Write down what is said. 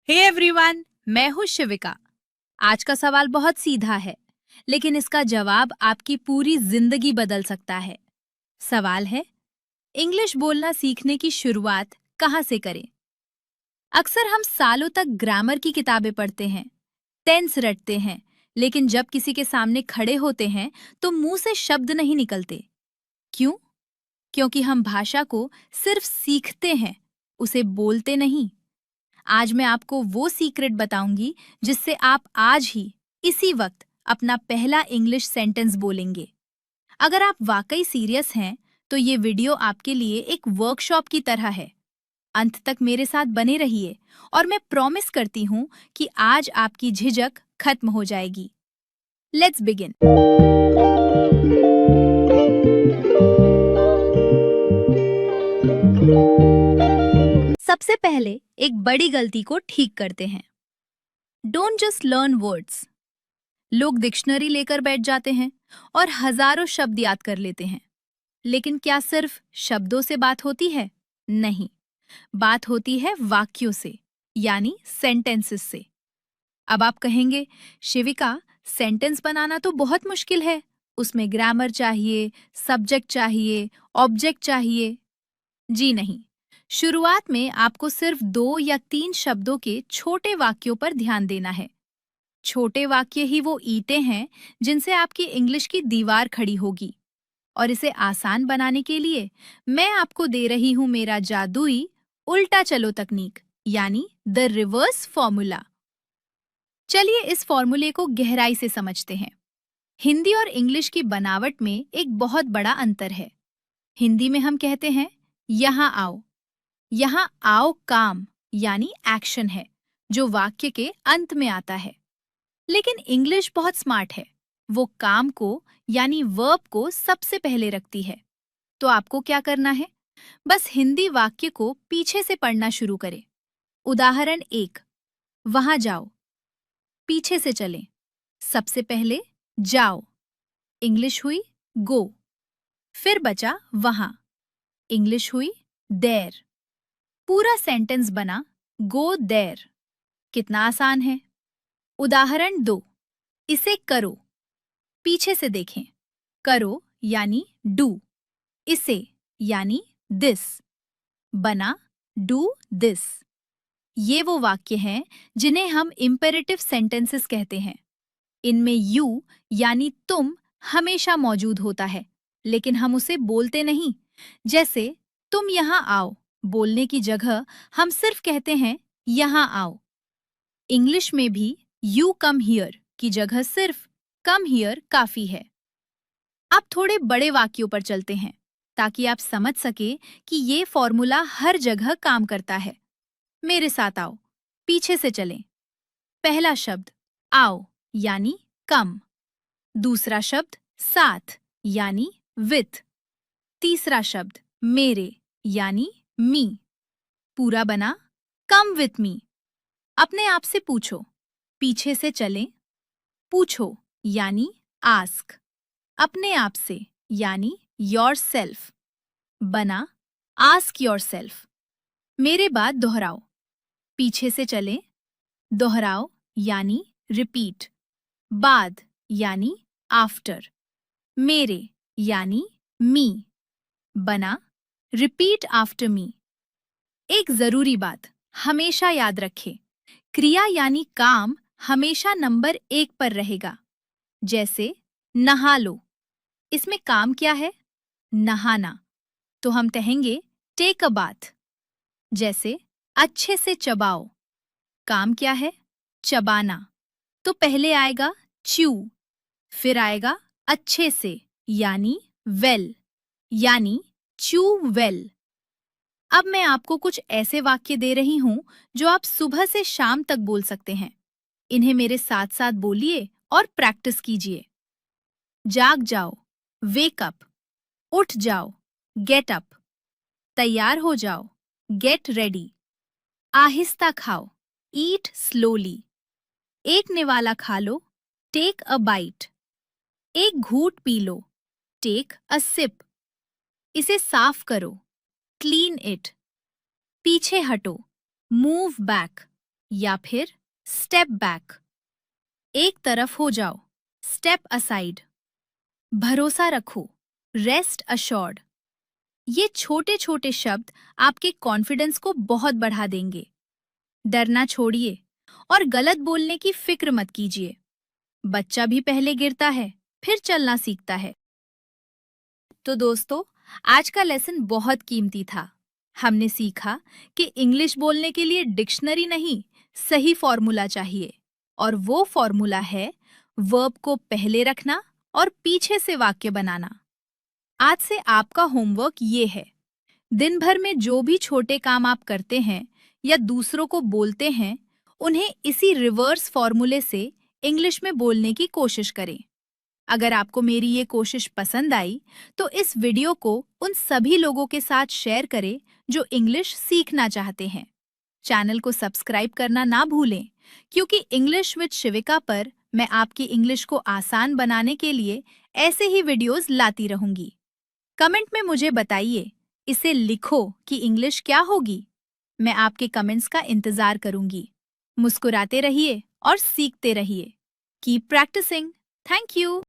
Hey everyone, मैं हूँ शिविका। आज का सवाल बहुत सीधा है, लेकिन इसका जवाब आपकी पूरी जिंदगी बदल सकता है। सवाल है, इंग्लिश बोलना सीखने की शुरुआत कहाँ से करें? अक्सर हम सालों तक ग्रामर की किताबें पढ़ते हैं, टेंस रटते हैं, लेकिन जब किसी के सामने खड़े होते हैं तो मुंह से शब्द नहीं निकलते। क्यों? क्योंकि हम भाषा को सिर्फ सीखते हैं, उसे बोलते नहीं। आज मैं आपको वो सीक्रेट बताऊंगी जिससे आप आज ही इसी वक्त अपना पहला इंग्लिश सेंटेंस बोलेंगे। अगर आप वाकई सीरियस हैं तो ये वीडियो आपके लिए एक वर्कशॉप की तरह है। अंत तक मेरे साथ बने रहिए और मैं प्रॉमिस करती हूँ कि आज आपकी झिझक खत्म हो जाएगी। Let's begin. सबसे पहले एक बड़ी गलती को ठीक करते हैं। Don't just learn words. लोग डिक्शनरी लेकर बैठ जाते हैं और हजारों शब्द याद कर लेते हैं। लेकिन क्या सिर्फ शब्दों से बात होती है? नहीं, बात होती है वाक्यों से, यानी सेंटेंसेस से। अब आप कहेंगे, शिविका, सेंटेंस बनाना तो बहुत मुश्किल है। उसमें ग्रामर चाहिए, सब्जेक्ट चाहिए, ऑब्जेक्ट चाहिए। जी नहीं। शुरुआत में आपको सिर्फ 2 या 3 शब्दों के छोटे वाक्यों पर ध्यान देना है। छोटे वाक्य ही वो ईंटें हैं जिनसे आपकी इंग्लिश की दीवार खड़ी होगी। और इसे आसान बनाने के लिए मैं आपको दे रही हूं मेरा जादुई उल्टा चलो तकनीक, यानी द रिवर्स फॉर्मूला। चलिए इस फॉर्मूले को गहराई से समझते हैं। हिंदी और इंग्लिश की बनावट में एक बहुत बड़ा अंतर है। हिंदी में हम कहते हैं यहाँ आओ। यहाँ आओ काम, यानी एक्शन है, जो वाक्य के अंत में आता है। लेकिन इंग्लिश बहुत स्मार्ट है। वो काम को, यानी वर्ब को सबसे पहले रखती है। तो आपको क्या करना है? बस हिंदी वाक्य को पीछे से पढ़ना शुरू करें। उदाहरण 1, वहां जाओ। पीछे से चलें। सबसे पहले जाओ, इंग्लिश हुई गो। फिर बचा वहां, इंग्लिश हुई देयर। पूरा सेंटेंस बना गो देयर। कितना आसान है। उदाहरण 2, इसे करो। पीछे से देखें। करो यानी डू, इसे यानी दिस। बना डू दिस। ये वो वाक्य हैं जिन्हें हम इंपेरेटिव सेंटेंसेस कहते हैं। इनमें यू यानी तुम हमेशा मौजूद होता है, लेकिन हम उसे बोलते नहीं। जैसे तुम यहाँ आओ बोलने की जगह हम सिर्फ कहते हैं यहाँ आओ। इंग्लिश में भी यू कम हियर की जगह सिर्फ कम हियर काफी है। अब थोड़े बड़े वाक्यों पर चलते हैं, ताकि आप समझ सके कि ये फॉर्मूला हर जगह काम करता है। मेरे साथ आओ, पीछे से चलें। पहला शब्द आओ यानी कम। दूसरा शब्द साथ यानी विथ। तीसरा शब्द मेरे यानी मी। पूरा बना कम विथ मी। अपने आप से पूछो, पीछे से चलें। पूछो यानी आस्क। अपने आप से यानी योर सेल्फ। बना आस्क योर सेल्फ। मेरे बाद दोहराओ। पीछे से चलें। दोहराओ यानी रिपीट। बाद यानी आफ्टर। मेरे यानी मी। बना रिपीट आफ्टर मी। एक जरूरी बात हमेशा याद रखें, क्रिया यानी काम हमेशा नंबर 1 पर रहेगा। जैसे नहा लो, इसमें काम क्या है? नहाना। तो हम कहेंगे टेक अ बाथ। जैसे अच्छे से चबाओ, काम क्या है? चबाना। तो पहले आएगा च्यू, फिर आएगा अच्छे से यानी वेल, यानी च्यू वेल। अब मैं आपको कुछ ऐसे वाक्य दे रही हूं जो आप सुबह से शाम तक बोल सकते हैं। इन्हें मेरे साथ साथ बोलिए और प्रैक्टिस कीजिए। जाग जाओ, वेक अप। उठ जाओ, गेट अप। तैयार हो जाओ, गेट रेडी। आहिस्ता खाओ, ईट स्लोली। एक निवाला खा लो, टेक अ बाइट। एक घूंट पी लो, टेक अ सिप। इसे साफ करो, क्लीन इट। पीछे हटो, मूव बैक। या फिर स्टेप बैक, एक तरफ हो जाओ, स्टेप असाइड, भरोसा रखो, रेस्ट अश्योर्ड। ये छोटे छोटे शब्द आपके कॉन्फिडेंस को बहुत बढ़ा देंगे। डरना छोड़िए और गलत बोलने की फिक्र मत कीजिए। बच्चा भी पहले गिरता है, फिर चलना सीखता है। तो दोस्तों, आज का लेसन बहुत कीमती था। हमने सीखा कि इंग्लिश बोलने के लिए डिक्शनरी नहीं, सही फॉर्मूला चाहिए। और वो फॉर्मूला है वर्ब को पहले रखना और पीछे से वाक्य बनाना। आज से आपका होमवर्क ये है, दिन भर में जो भी छोटे काम आप करते हैं या दूसरों को बोलते हैं, उन्हें इसी रिवर्स फॉर्मूले से इंग्लिश में बोलने की कोशिश करें। अगर आपको मेरी ये कोशिश पसंद आई, तो इस वीडियो को उन सभी लोगों के साथ शेयर करें जो इंग्लिश सीखना चाहते हैं। चैनल को सब्सक्राइब करना ना भूलें, क्योंकि इंग्लिश विद शिविका पर मैं आपकी इंग्लिश को आसान बनाने के लिए ऐसे ही वीडियोस लाती रहूंगी। कमेंट में मुझे बताइए, इसे लिखो कि इंग्लिश क्या होगी। मैं आपके कमेंट्स का इंतजार करूंगी। मुस्कुराते रहिए और सीखते रहिए। Keep practicing. Thank you.